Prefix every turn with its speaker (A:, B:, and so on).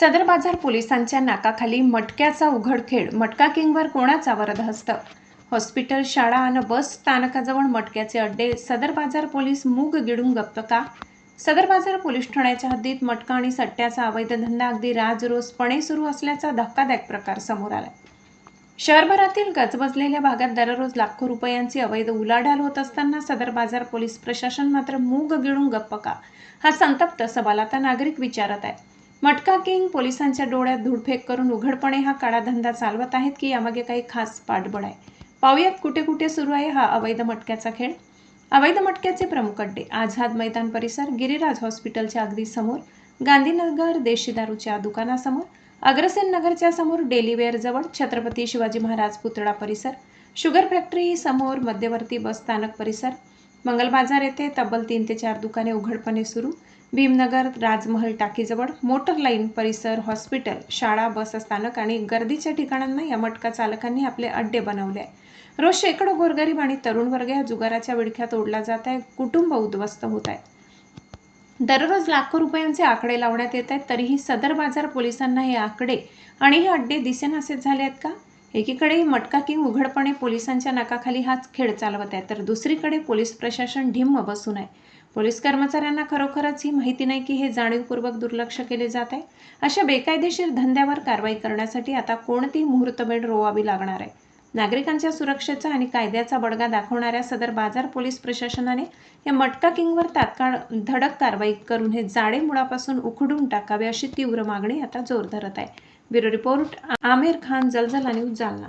A: सदर बाजार पोलिसांच्या नाकाखाली मटक्याचा उघडखेळ, मटका किंगवर कोणाचा वरदहस्त? हॉस्पिटल, शाळा आणि बस स्थानकाजवळ मटक्याचे अड्डे. सदर बाजार पोलीस मूग गिळून गप्प का? सदर बाजार पोलीस ठाण्याच्या हद्दीत मटका आणि सट्ट्याचा अवैध धंदा अगदी राजरोसपणे सुरू असल्याचा धक्कादायक प्रकार समोर आला. शहरभरातील गजबजलेल्या भागात दररोज लाखो रुपयांची अवैध उलाढाल होत असताना सदर बाजार पोलीस प्रशासन मात्र मूग गिळून गप्प का, हा संतप्त सवाल आता नागरिक विचारत आहे. मटका किंग पोलिसांच्या डोळ्यात धूळफेक करून उघडपणे हा काळा धंदा चालवत आहेत की यामागे काही खास पाठबळ आहे? पाहुयात कुठे कुठे सुरू आहे हा अवैध मटक्याचा खेळ. अवैध मटक्याचे प्रमुख अड्डे: आझाद मैदान परिसर, गिरिराज हॉस्पिटलच्या अगदी समोर, गांधीनगर देशी दारूच्या दुकानासमोर, अग्रसेन नगरच्या समोर, डेलीवेअर जवळ, छत्रपती शिवाजी महाराज पुतळा परिसर, शुगर फॅक्टरी समोर, मध्यवर्ती बस स्थानक परिसर, मंगल बाजार येथे तब्बल 3 ते 4 दुकाने उघडपणे सुरू, भीमनगर राजमहल टाकीजवळ, मोटर लाईन परिसर, हॉस्पिटल, शाळा, बस स्थानक आणि गर्दीच्या ठिकाणांना या मटका चालकांनी आपले अड्डे बनवले आहे. रोज शेकडो गोरगरीब आणि तरुण वर्ग या जुगाराच्या विळख्यात ओढला जात आहे. कुटुंब उद्ध्वस्त होत आहे. दररोज लाखो रुपयांचे आकडे लावण्यात येत आहेत. तरीही सदर बाजार पोलिसांना हे आकडे आणि हे अड्डे दिसेनासेच झाले आहेत का? एकीकडे मटका किंग उघडपणे पोलिसांच्या नाकाखाली हाच खेळ चालवत आहे, तर दुसरीकडे पोलीस प्रशासन ढिम्म बसून आहे. पोलीस कर्मचाऱ्यांना खरोखरच ही माहिती नाही की हे जाणीवपूर्वक दुर्लक्ष केले जात आहे. अशा बेकायदेशीर धंद्यावर कारवाई करण्यासाठी आता कोणती मुहूर्तमेढ रोवावी लागणार आहे? नागरिकांच्या सुरक्षेचा आणि कायद्याचा बडगा दाखवणाऱ्या सदर बाजार पोलीस प्रशासनाने या मटका किंगवर तात्काळ धडक कारवाई करून हे जाडे मुळापासून उखडून टाकावे, अशी तीव्र मागणी आता जोर धरत आहे. Bureau report, Aamir Khan, Jaljala news, Jalna.